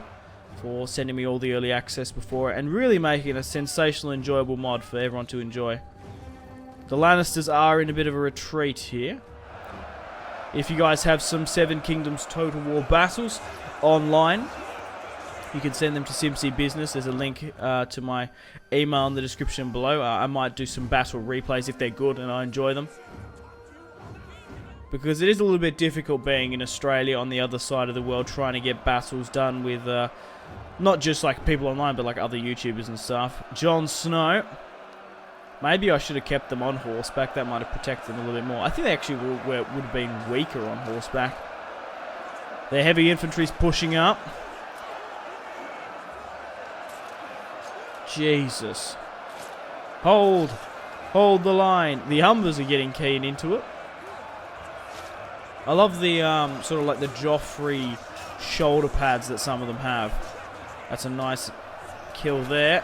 for sending me all the early access before and really making it a sensational, enjoyable mod for everyone to enjoy. The Lannisters are in a bit of a retreat here. If you guys have some Seven Kingdoms Total War battles online, you can send them to Simpsy Business. There's a link to my email in the description below. I might do some battle replays if they're good and I enjoy them. Because it is a little bit difficult being in Australia on the other side of the world, trying to get battles done with not just like people online, but like other YouTubers and stuff. Jon Snow. Maybe I should have kept them on horseback. That might have protected them a little bit more. I think they actually would have been weaker on horseback. Their heavy infantry's pushing up. Jesus. Hold the line. The Umbers are getting keen into it. I love the sort of like the Joffrey shoulder pads that some of them have. That's a nice kill there.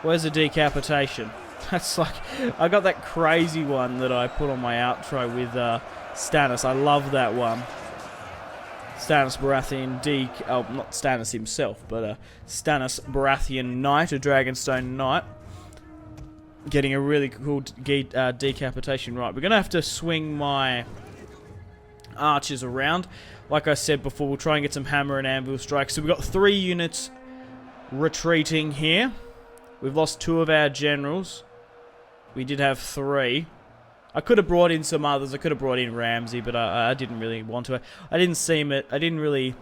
Where's the decapitation? That's like, I got that crazy one that I put on my outro with Stannis. I love that one. Stannis Baratheon not Stannis himself, but Stannis Baratheon Knight, a Dragonstone Knight. Getting a really cool decapitation. Right, we're going to have to swing my archers around. Like I said before, we'll try and get some hammer and anvil strikes. So we've got 3 units retreating here. We've lost 2 of our generals. We did have 3. I could have brought in some others. I could have brought in Ramsay, but I didn't really want to. I didn't really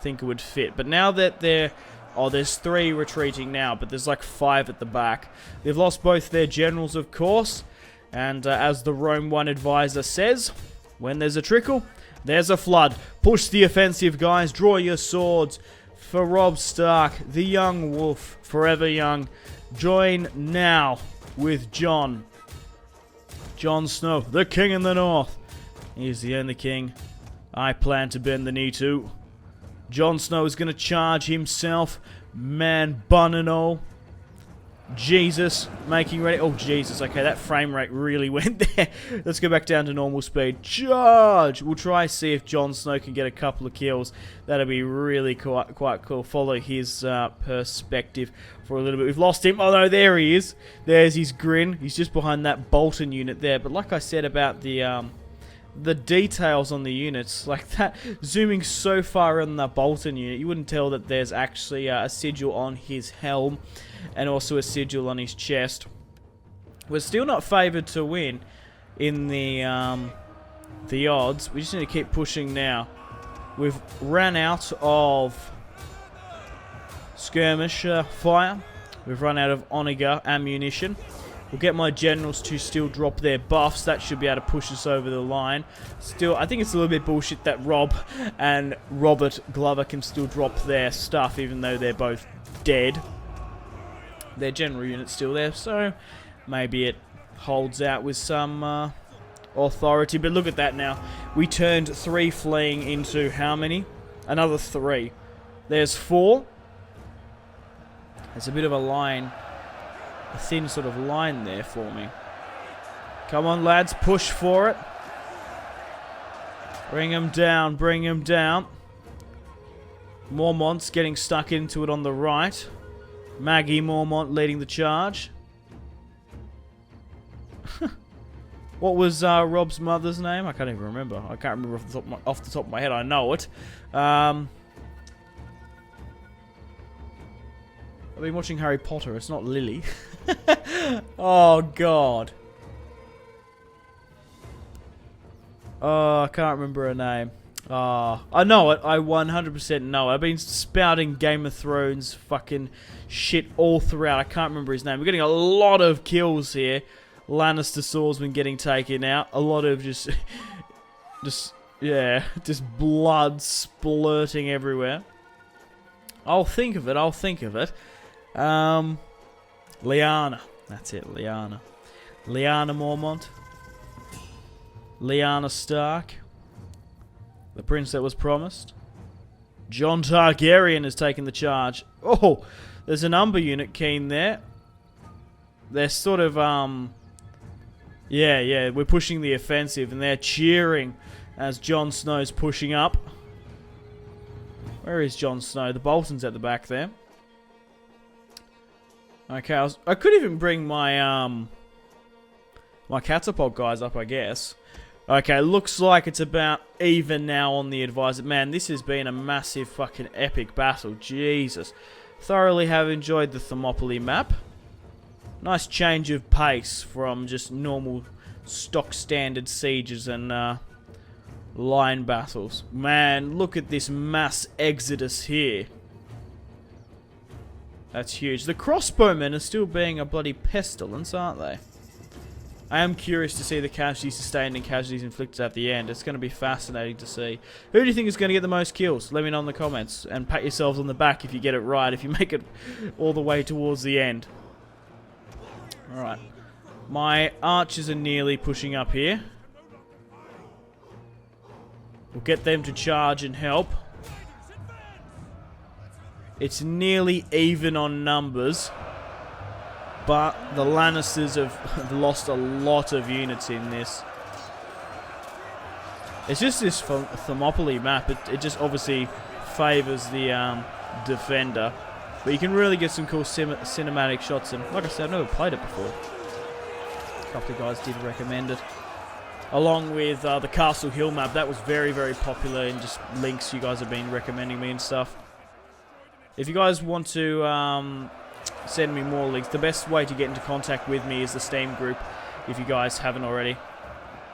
think it would fit. But now that there's 3 retreating now, but there's like 5 at the back. They've lost both their generals, of course. And as the Rome 1 advisor says, when there's a trickle, there's a flood. Push the offensive, guys. Draw your swords. For Robb Stark, the young wolf, forever young. Join now with Jon Snow, the king in the north. He's the only king I plan to bend the knee to. Jon Snow is going to charge himself, man bun and all. Jesus, making ready. Oh, Jesus. Okay, that frame rate really went there. Let's go back down to normal speed. Charge! We'll try see if Jon Snow can get a couple of kills. That'll be really quite cool. Follow his perspective for a little bit. We've lost him. Oh, no, there he is. There's his grin. He's just behind that Bolton unit there. But like I said about the details on the units, like that, zooming so far in the Bolton unit, you wouldn't tell that there's actually a sigil on his helm and also a sigil on his chest. We're still not favoured to win in the odds. We just need to keep pushing now. We've ran out of skirmisher fire. We've run out of Onager ammunition. We'll get my generals to still drop their buffs. That should be able to push us over the line. Still, I think it's a little bit bullshit that Rob and Robert Glover can still drop their stuff even though they're both dead. Their general unit's still there, so maybe it holds out with some authority. But look at that now. We turned 3 fleeing into how many? Another 3. There's 4. There's a bit of a line. A thin sort of line there for me. Come on, lads. Push for it. Bring him down. Bring him down. Mormont's getting stuck into it on the right. Maggie Mormont leading the charge. What was Rob's mother's name? I can't even remember. I can't remember off the top of my head. I know it. I've been watching Harry Potter. It's not Lily. Oh, God. Oh, I can't remember her name. Oh, I know it. I 100% know it. I've been spouting Game of Thrones fucking shit all throughout. I can't remember his name. We're getting a lot of kills here. Lannister swordsman getting taken out. A lot of just blood splurting everywhere. I'll think of it. I'll think of it. Lyanna. That's it, Lyanna. Lyanna Mormont. Lyanna Stark. The prince that was promised. Jon Targaryen has taken the charge. Oh, there's an Umber unit keen there. They're sort of, yeah, we're pushing the offensive and they're cheering as Jon Snow's pushing up. Where is Jon Snow? The Bolton's at the back there. Okay, I could even bring my my catapult guys up, I guess. Okay, looks like it's about even now on the advisor. Man, this has been a massive fucking epic battle. Jesus. Thoroughly have enjoyed the Thermopylae map. Nice change of pace from just normal stock standard sieges and line battles. Man, look at this mass exodus here. That's huge. The crossbowmen are still being a bloody pestilence, aren't they? I am curious to see the casualties sustained and casualties inflicted at the end. It's going to be fascinating to see. Who do you think is going to get the most kills? Let me know in the comments. And pat yourselves on the back if you get it right, if you make it all the way towards the end. Alright. My archers are nearly pushing up here. We'll get them to charge and help. It's nearly even on numbers. But the Lannisters have lost a lot of units in this. It's just this Thermopylae map. It just obviously favours the defender. But you can really get some cool cinematic shots. And like I said, I've never played it before. A couple of guys did recommend it. Along with the Castle Hill map. That was very, very popular. And just links you guys have been recommending me and stuff. If you guys want to send me more links, the best way to get into contact with me is the Steam group. If you guys haven't already,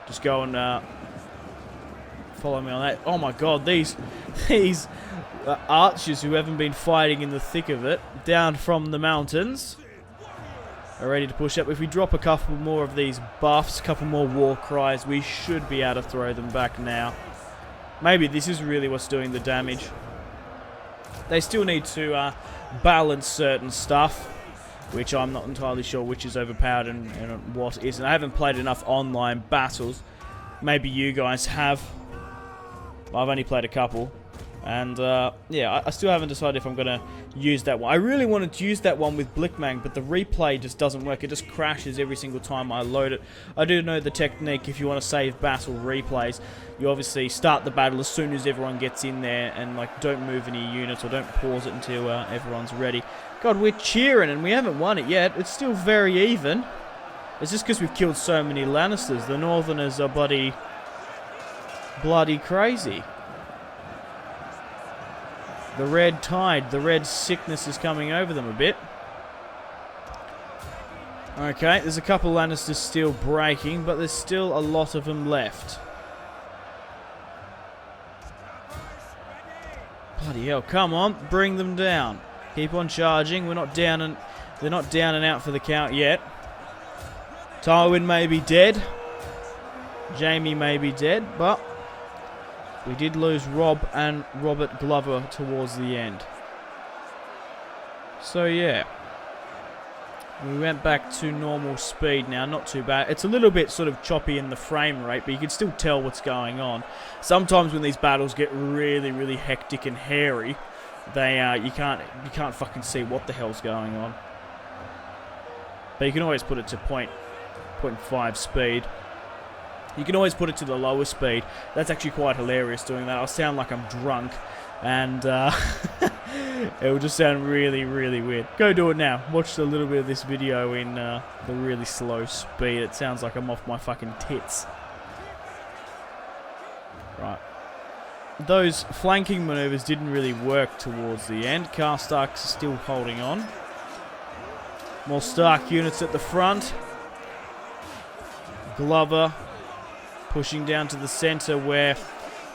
just go and follow me on that. Oh my god, these archers who haven't been fighting in the thick of it, down from the mountains, are ready to push up. If we drop a couple more of these buffs, a couple more war cries, we should be able to throw them back now. Maybe this is really what's doing the damage. They still need to balance certain stuff, which I'm not entirely sure which is overpowered and what isn't. I haven't played enough online battles. Maybe you guys have. I've only played a couple. And, yeah, I still haven't decided if I'm going to use that one. I really wanted to use that one with Blickmang, but the replay just doesn't work. It just crashes every single time I load it. I do know the technique. If you want to save battle replays, you obviously start the battle as soon as everyone gets in there and, like, don't move any units or don't pause it until everyone's ready. God, we're cheering and we haven't won it yet. It's still very even. It's just because we've killed so many Lannisters. The Northerners are bloody crazy. The red tide, the red sickness is coming over them a bit. Okay, there's a couple Lannisters still breaking, but there's still a lot of them left. Bloody hell, come on, bring them down. Keep on charging, we're not down and they're not down and out for the count yet. Tywin may be dead. Jaime may be dead, but we did lose Rob and Robert Glover towards the end. So yeah. We went back to normal speed now, not too bad. It's a little bit sort of choppy in the frame rate, but you can still tell what's going on. Sometimes when these battles get really, really hectic and hairy, you can't fucking see what the hell's going on. But you can always put it to 0.5 speed. You can always put it to the lower speed. That's actually quite hilarious doing that. I'll sound like I'm drunk, and it will just sound really, really weird. Go do it now. Watch a little bit of this video in the really slow speed. It sounds like I'm off my fucking tits. Right. Those flanking maneuvers didn't really work towards the end. Karstark's still holding on. More Stark units at the front. Glover pushing down to the center where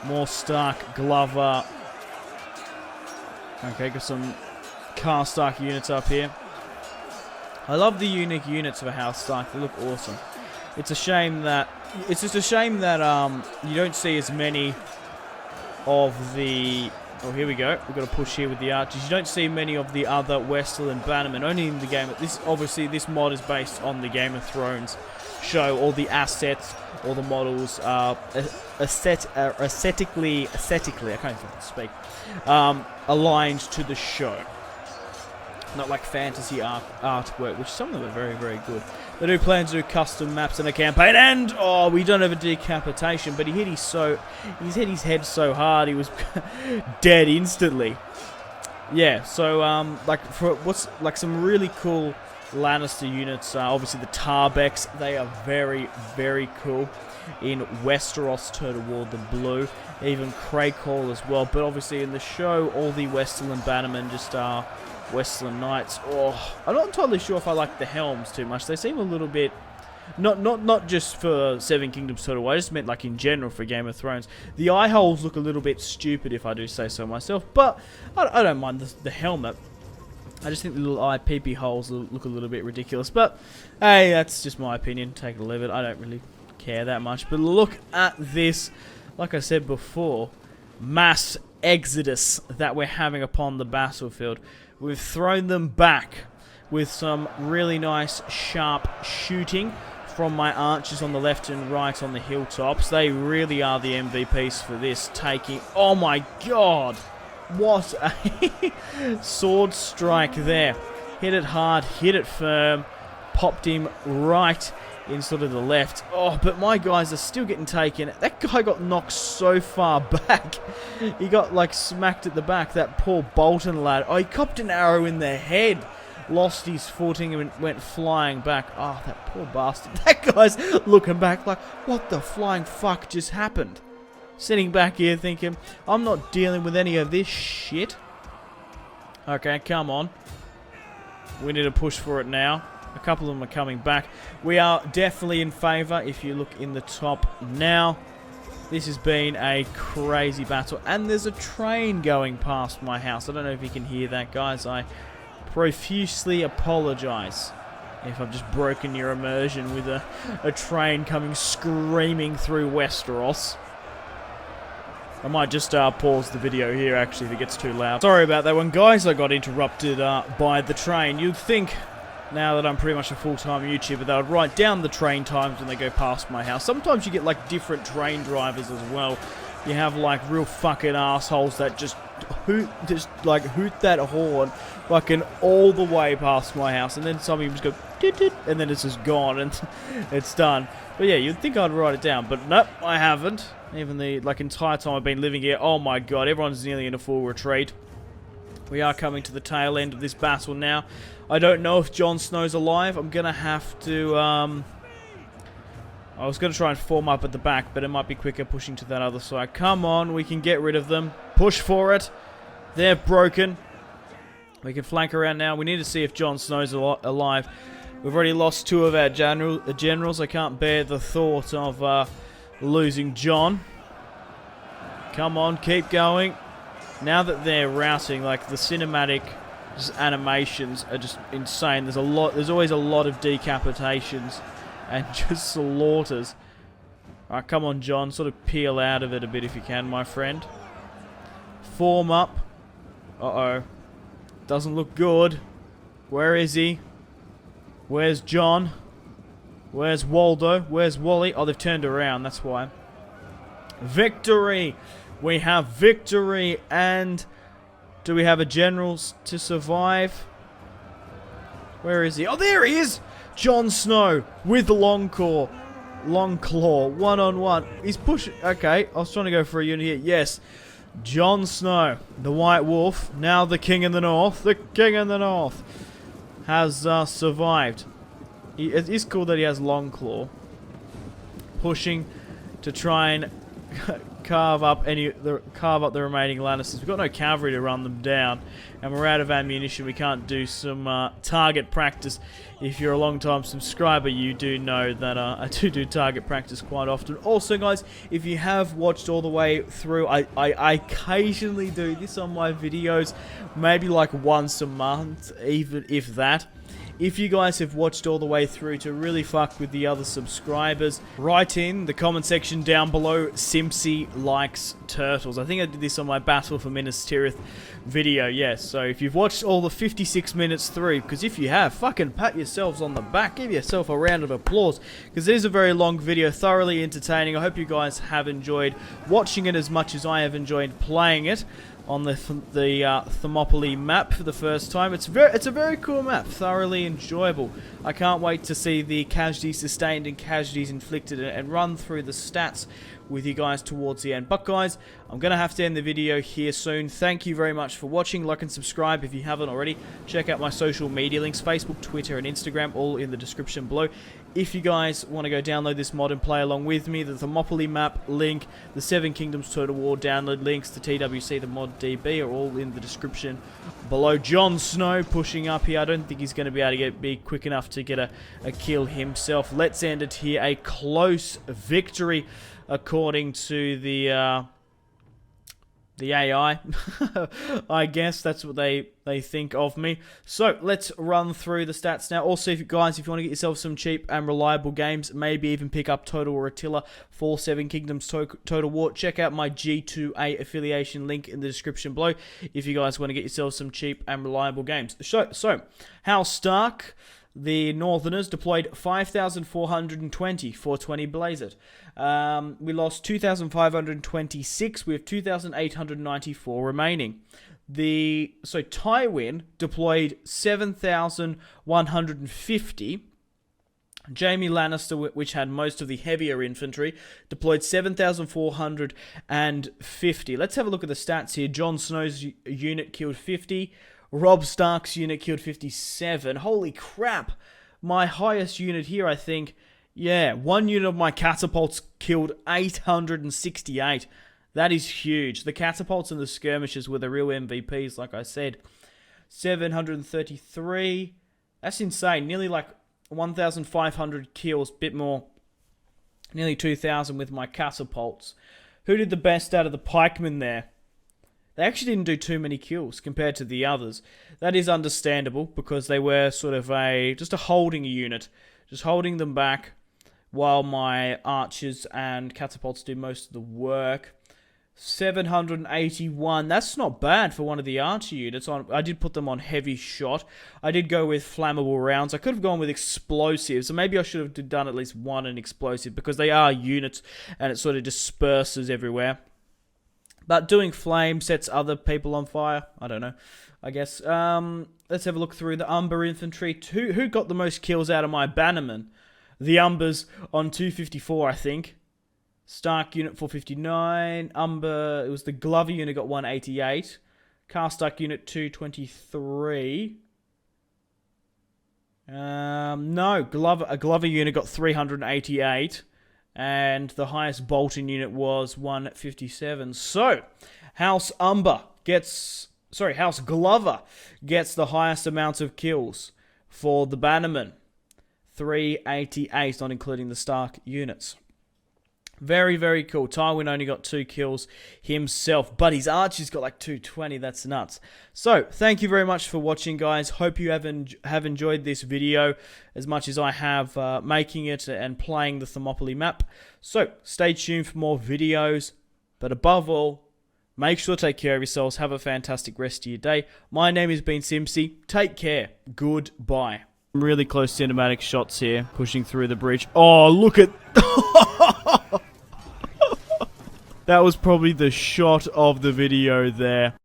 more Stark, Glover. Okay, got some Karstark units up here. I love the unique units for House Stark. They look awesome. It's just a shame that you don't see as many of the... Oh, here we go. We've got to push here with the archers. You don't see many of the other Westerland bannermen. Only in the game. Obviously, this mod is based on the Game of Thrones show. All the assets, all the models are aesthetically, I can't even speak, aligned to the show. Not like fantasy artwork, which some of them are very, very good. They do plan to do custom maps in a campaign, and oh, we don't have a decapitation, but he hit his head so hard he was dead instantly. Yeah, so what's some really cool Lannister units, obviously the Tarbecks, they are very, very cool in Westeros toward the blue, even Craycall as well, but obviously in the show all the Westerland bannermen just are Westland Knights. Oh, I'm not entirely sure if I like the helms too much. They seem a little bit, not just for Seven Kingdoms Total War, I just meant like in general for Game of Thrones. The eye holes look a little bit stupid if I do say so myself, but I don't mind the helmet. I just think the little eye peepee holes look a little bit ridiculous, but hey, that's just my opinion. Take it or leave it. I don't really care that much, but look at this. Like I said before, mass exodus that we're having upon the battlefield. We've thrown them back with some really nice sharp shooting from my archers on the left and right on the hilltops. They really are the MVPs for this, taking... Oh my god! What a sword strike there. Hit it hard, hit it firm, popped him right in sort of the left. Oh, but my guys are still getting taken. That guy got knocked so far back. He got, like, smacked at the back. That poor Bolton lad. Oh, he copped an arrow in the head. Lost his footing and went flying back. Oh, that poor bastard. That guy's looking back like, what the flying fuck just happened? Sitting back here thinking, I'm not dealing with any of this shit. Okay, come on. We need to push for it now. A couple of them are coming back. We are definitely in favour if you look in the top now. This has been a crazy battle. And there's a train going past my house. I don't know if you can hear that, guys. I profusely apologise if I've just broken your immersion with a train coming screaming through Westeros. I might just pause the video here, actually, if it gets too loud. Sorry about that one, guys. I got interrupted by the train. You'd think... Now that I'm pretty much a full-time YouTuber, they would write down the train times when they go past my house. Sometimes you get like different train drivers as well you have like real fucking assholes that just hoot that horn fucking all the way past my house, and then some of them just go doot, doot, and then it's just gone and it's done. But yeah, you'd think I'd write it down, but nope, I haven't. Even the entire time I've been living here. Oh my god, everyone's nearly in a full retreat. We are coming to the tail end of this battle now. I don't know if Jon Snow's alive. I'm gonna have to I was going to try and form up at the back, but it might be quicker pushing to that other side. Come on, we can get rid of them. Push for it. They're broken. We can flank around now. We need to see if Jon Snow's alive. We've already lost 2 of our generals. I can't bear the thought of losing Jon. Come on, keep going. Now that they're routing, like the cinematic animations are just insane. There's always a lot of decapitations and just slaughters. Alright, come on, Jon. Sort of peel out of it a bit if you can, my friend. Form up. Uh-oh. Doesn't look good. Where is he? Where's Jon? Where's Waldo? Where's Wally? Oh, they've turned around. That's why. Victory! We have victory, and do we have a general to survive? Where is he? Oh, there he is! Jon Snow with Longclaw, one-on-one. He's pushing. Okay, I was trying to go for a unit here. Yes, Jon Snow, the White Wolf, now the King in the North. The King in the North has survived. It is cool that he has Longclaw, pushing to try and carve up the remaining Lannisters. We've got no cavalry to run them down, and we're out of ammunition. We can't do some target practice. If you're a long-time subscriber, you do know that I do target practice quite often. Also, guys, if you have watched all the way through, I occasionally do this on my videos, maybe like once a month, even if that. If you guys have watched all the way through to really fuck with the other subscribers, write in the comment section down below, Simpsy likes turtles. I think I did this on my Battle for Minas Tirith video, yes. So if you've watched all the 56 minutes through, because if you have, fucking pat yourselves on the back, give yourself a round of applause, because it is a very long video, thoroughly entertaining. I hope you guys have enjoyed watching it as much as I have enjoyed playing it on the Thermopylae map for the first time. It's a very cool map, thoroughly enjoyable. I can't wait to see the casualties sustained and casualties inflicted and run through the stats with you guys towards the end. But guys, I'm going to have to end the video here soon. Thank you very much for watching. Like and subscribe if you haven't already. Check out my social media links, Facebook, Twitter and Instagram, all in the description below. If you guys want to go download this mod and play along with me, the Thermopylae map link, the 7 Kingdoms Total War download links, the TWC, the mod DB are all in the description below. Jon Snow pushing up here. I don't think he's going to be able to be quick enough to get a kill himself. Let's end it here. A close victory according to the AI. I guess that's what they think of me. So let's run through the stats now. Also, if you want to get yourself some cheap and reliable games, maybe even pick up Total War Attila for 7 Kingdoms Total War, check out my G2A affiliation link in the description below if you guys want to get yourself some cheap and reliable games. So House Stark, the Northerners, deployed 5,420 for 20 Blazed. We lost 2,526. We have 2,894 remaining. So Tywin deployed 7,150. Jaime Lannister, which had most of the heavier infantry, deployed 7,450. Let's have a look at the stats here. Jon Snow's unit killed 50. Robb Stark's unit killed 57. Holy crap. My highest unit here, I think. Yeah, one unit of my catapults killed 868. That is huge. The catapults and the skirmishers were the real MVPs, like I said. 733. That's insane. Nearly like 1,500 kills. Bit more. Nearly 2,000 with my catapults. Who did the best out of the pikemen there? They actually didn't do too many kills compared to the others. That is understandable because they were sort of just a holding unit. Just holding them back while my archers and catapults do most of the work. 781. That's not bad for one of the archer units. I did put them on heavy shot. I did go with flammable rounds. I could have gone with explosives. So maybe I should have done at least one an explosive because they are units and it sort of disperses everywhere. But doing flame sets other people on fire. I don't know, I guess. Let's have a look through the Umber infantry. Who got the most kills out of my bannermen? The Umbers on 254, I think. Stark unit 459. Umber, it was the Glover unit got 188. Carstark unit 223. No, a Glover unit got 388. And the highest Bolton unit was 157. So, House Glover gets the highest amount of kills for the Bannerman. 388, not including the Stark units. Very, very cool. Tywin only got 2 kills himself, but his archers got like 220. That's nuts. So, thank you very much for watching, guys. Hope you have enjoyed this video as much as I have making it and playing the Thermopylae map. So, stay tuned for more videos. But above all, make sure to take care of yourselves. Have a fantastic rest of your day. My name has been Simpsy. Take care. Goodbye. Really close cinematic shots here, pushing through the bridge. Oh, look at... That was probably the shot of the video there.